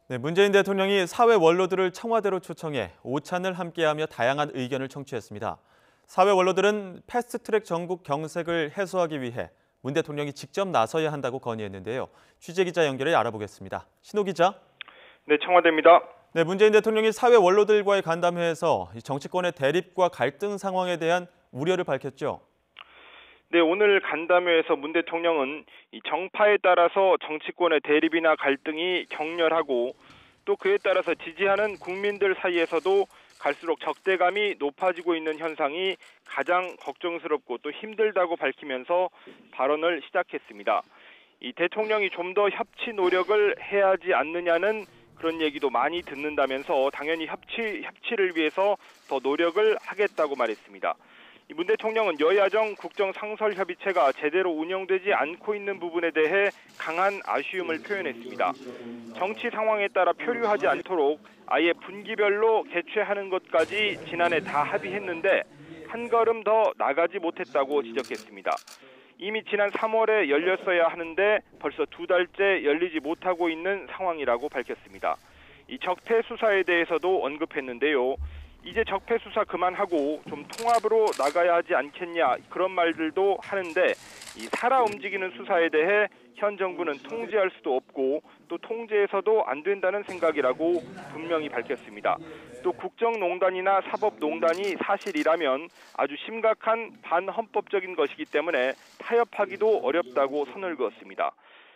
네, 문재인 대통령이 사회 원로들을 청와대로 초청해 오찬을 함께하며 다양한 의견을 청취했습니다. 사회 원로들은 패스트트랙 전국 경색을 해소하기 위해 문 대통령이 직접 나서야 한다고 건의했는데요. 취재 기자 연결해 알아보겠습니다. 신호 기자. 네, 청와대입니다. 네, 문재인 대통령이 사회 원로들과의 간담회에서 정치권의 대립과 갈등 상황에 대한 우려를 밝혔죠. 네, 오늘 간담회에서 문 대통령은 이 정파에 따라서 정치권의 대립이나 갈등이 격렬하고 또 그에 따라서 지지하는 국민들 사이에서도 갈수록 적대감이 높아지고 있는 현상이 가장 걱정스럽고 또 힘들다고 밝히면서 발언을 시작했습니다. 이 대통령이 좀 더 협치 노력을 해야 하지 않느냐는 그런 얘기도 많이 듣는다면서 당연히 협치를 위해서 더 노력을 하겠다고 말했습니다. 문 대통령은 여야정 국정상설협의체가 제대로 운영되지 않고 있는 부분에 대해 강한 아쉬움을 표현했습니다. 정치 상황에 따라 표류하지 않도록 아예 분기별로 개최하는 것까지 지난해 다 합의했는데 한 걸음 더 나가지 못했다고 지적했습니다. 이미 지난 3월에 열렸어야 하는데 벌써 2달째 열리지 못하고 있는 상황이라고 밝혔습니다. 이 적폐 수사에 대해서도 언급했는데요. 이제 적폐 수사 그만하고 좀 통합으로 나가야 하지 않겠냐 그런 말들도 하는데 이 살아 움직이는 수사에 대해 현 정부는 통제할 수도 없고 또 통제해서도 안 된다는 생각이라고 분명히 밝혔습니다. 또 국정농단이나 사법농단이 사실이라면 아주 심각한 반헌법적인 것이기 때문에 타협하기도 어렵다고 선을 그었습니다.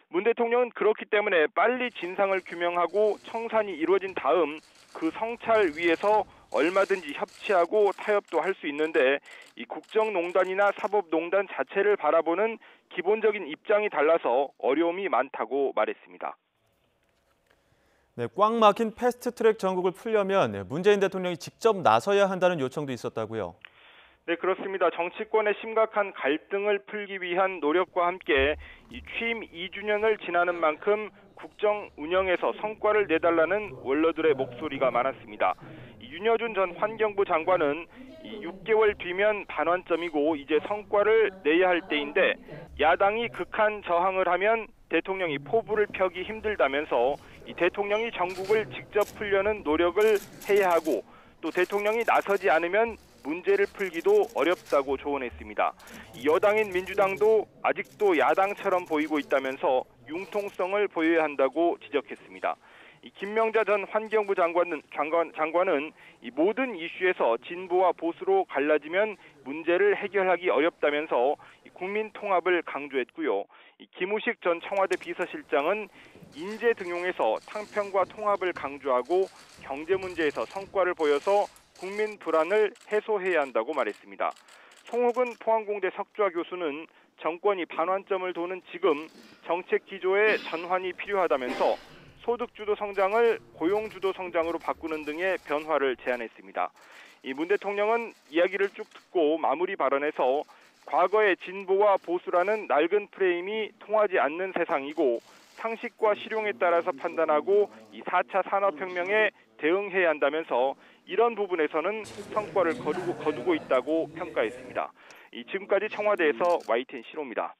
문 대통령은 그렇기 때문에 빨리 진상을 규명하고 청산이 이루어진 다음 그 성찰 위에서 얼마든지 협치하고 타협도 할 수 있는데 이 국정농단이나 사법농단 자체를 바라보는 기본적인 입장이 달라서 어려움이 많다고 말했습니다. 네, 꽉 막힌 패스트트랙 전국을 풀려면 문재인 대통령이 직접 나서야 한다는 요청도 있었다고요. 네, 그렇습니다. 정치권의 심각한 갈등을 풀기 위한 노력과 함께 이 취임 2주년을 지나는 만큼 국정 운영에서 성과를 내달라는 원로들의 목소리가 많았습니다. 윤여준 전 환경부 장관은 6개월 뒤면 반환점이고 이제 성과를 내야 할 때인데 야당이 극한 저항을 하면 대통령이 포부를 펴기 힘들다면서 이 대통령이 전국을 직접 풀려는 노력을 해야 하고 또 대통령이 나서지 않으면 문제를 풀기도 어렵다고 조언했습니다. 여당인 민주당도 아직도 야당처럼 보이고 있다면서 융통성을 보여야 한다고 지적했습니다. 김명자 전 환경부 장관은 이 모든 이슈에서 진보와 보수로 갈라지면 문제를 해결하기 어렵다면서 국민 통합을 강조했고요. 김우식 전 청와대 비서실장은 인재 등용에서 탕평과 통합을 강조하고 경제 문제에서 성과를 보여서 국민 불안을 해소해야 한다고 말했습니다. 송욱은 포항공대 석좌 교수는 정권이 반환점을 도는 지금 정책 기조의 전환이 필요하다면서 소득주도 성장을 고용주도 성장으로 바꾸는 등의 변화를 제안했습니다. 문 대통령은 이야기를 쭉 듣고 마무리 발언에서 과거의 진보와 보수라는 낡은 프레임이 통하지 않는 세상이고 상식과 실용에 따라서 판단하고 4차 산업혁명에 대응해야 한다면서 이런 부분에서는 성과를 거두고 있다고 평가했습니다. 지금까지 청와대에서 YTN 신호입니다.